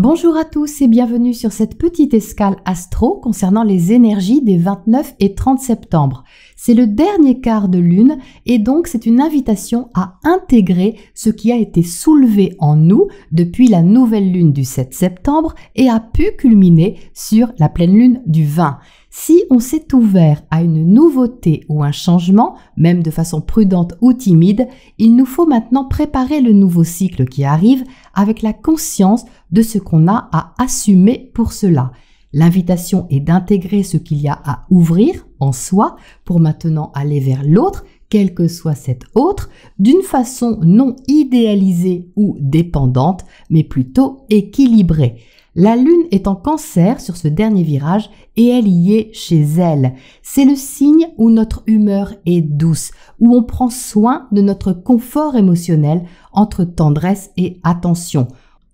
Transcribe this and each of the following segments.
Bonjour à tous et bienvenue sur cette petite escale astro concernant les énergies des 29 et 30 septembre. C'est le dernier quart de lune et donc c'est une invitation à intégrer ce qui a été soulevé en nous depuis la nouvelle lune du 7 septembre et a pu culminer sur la pleine lune du 20. Si on s'est ouvert à une nouveauté ou un changement, même de façon prudente ou timide, il nous faut maintenant préparer le nouveau cycle qui arrive avec la conscience de ce qu'on a à assumer pour cela. L'invitation est d'intégrer ce qu'il y a à ouvrir en soi pour maintenant aller vers l'autre, quel que soit cet autre, d'une façon non idéalisée ou dépendante, mais plutôt équilibrée. La lune est en Cancer sur ce dernier virage et elle y est chez elle. C'est le signe où notre humeur est douce, où on prend soin de notre confort émotionnel entre tendresse et attention.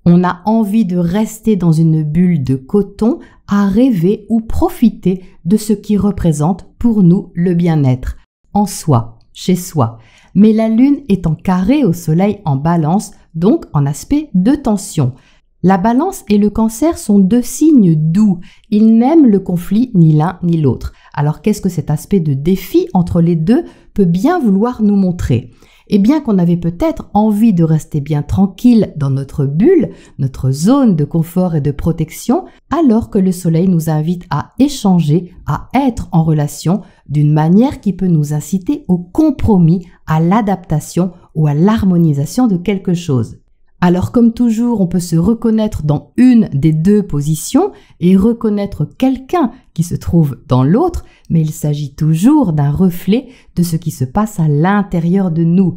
On a envie de rester dans une bulle de coton à rêver ou profiter de ce qui représente pour nous le bien-être, en soi, chez soi. Mais la lune est en carré au soleil en Balance, donc en aspect de tension. La Balance et le Cancer sont deux signes doux. Ils n'aiment le conflit ni l'un ni l'autre. Alors qu'est-ce que cet aspect de défi entre les deux peut bien vouloir nous montrer ? Et bien qu'on avait peut-être envie de rester bien tranquille dans notre bulle, notre zone de confort et de protection, alors que le soleil nous invite à échanger, à être en relation d'une manière qui peut nous inciter au compromis, à l'adaptation ou à l'harmonisation de quelque chose. Alors comme toujours, on peut se reconnaître dans une des deux positions et reconnaître quelqu'un qui se trouve dans l'autre, mais il s'agit toujours d'un reflet de ce qui se passe à l'intérieur de nous.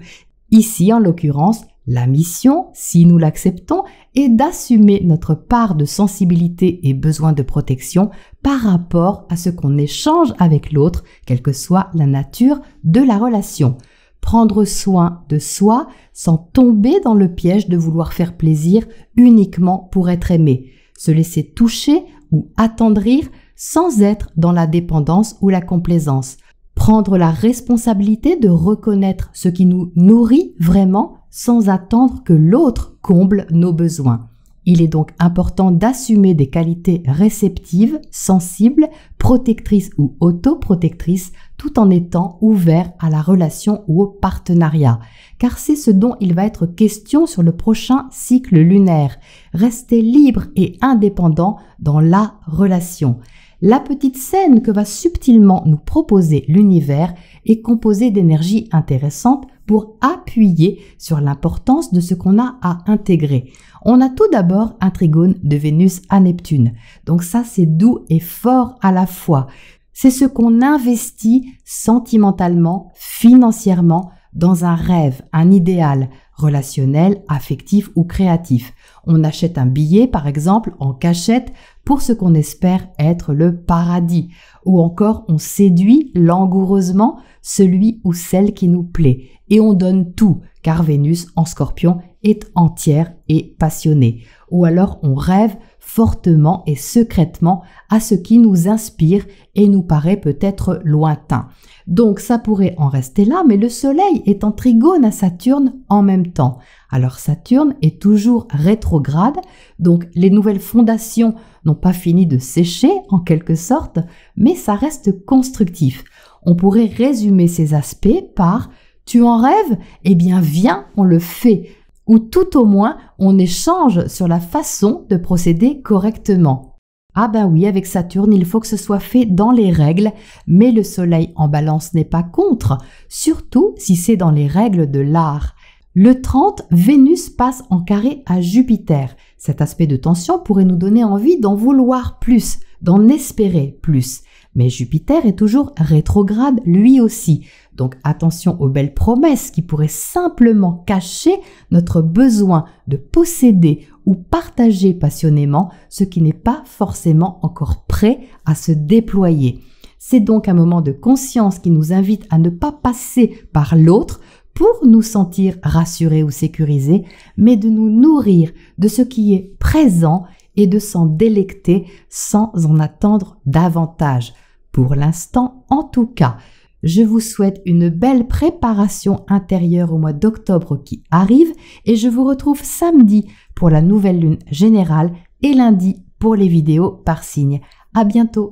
Ici, en l'occurrence, la mission, si nous l'acceptons, est d'assumer notre part de sensibilité et besoin de protection par rapport à ce qu'on échange avec l'autre, quelle que soit la nature de la relation. Prendre soin de soi sans tomber dans le piège de vouloir faire plaisir uniquement pour être aimé. Se laisser toucher ou attendrir sans être dans la dépendance ou la complaisance. Prendre la responsabilité de reconnaître ce qui nous nourrit vraiment sans attendre que l'autre comble nos besoins. Il est donc important d'assumer des qualités réceptives, sensibles, protectrices ou autoprotectrices, tout en étant ouvert à la relation ou au partenariat. Car c'est ce dont il va être question sur le prochain cycle lunaire. Rester libre et indépendant dans la relation. La petite scène que va subtilement nous proposer l'univers est composée d'énergies intéressantes pour appuyer sur l'importance de ce qu'on a à intégrer. On a tout d'abord un trigone de Vénus à Neptune. Donc ça, c'est doux et fort à la fois. C'est ce qu'on investit sentimentalement, financièrement, dans un rêve, un idéal, relationnel, affectif ou créatif. On achète un billet, par exemple, en cachette pour ce qu'on espère être le paradis. Ou encore, on séduit langoureusement celui ou celle qui nous plaît. Et on donne tout, car Vénus en Scorpion est entière et passionnée. Ou alors, on rêve fortement et secrètement à ce qui nous inspire et nous paraît peut-être lointain. Donc ça pourrait en rester là, mais le soleil est en trigone à Saturne en même temps. Alors Saturne est toujours rétrograde, donc les nouvelles fondations n'ont pas fini de sécher en quelque sorte, mais ça reste constructif. On pourrait résumer ces aspects par « tu en rêves ? Eh bien viens, on le fait ». Ou tout au moins, on échange sur la façon de procéder correctement. Ah ben oui, avec Saturne, il faut que ce soit fait dans les règles, mais le soleil en Balance n'est pas contre, surtout si c'est dans les règles de l'art. Le 30, Vénus passe en carré à Jupiter. Cet aspect de tension pourrait nous donner envie d'en vouloir plus, d'en espérer plus. Mais Jupiter est toujours rétrograde lui aussi. Donc attention aux belles promesses qui pourraient simplement cacher notre besoin de posséder ou partager passionnément ce qui n'est pas forcément encore prêt à se déployer. C'est donc un moment de conscience qui nous invite à ne pas passer par l'autre pour nous sentir rassurés ou sécurisés, mais de nous nourrir de ce qui est présent et de s'en délecter sans en attendre davantage. Pour l'instant, en tout cas, je vous souhaite une belle préparation intérieure au mois d'octobre qui arrive et je vous retrouve samedi pour la nouvelle lune générale et lundi pour les vidéos par signe. À bientôt!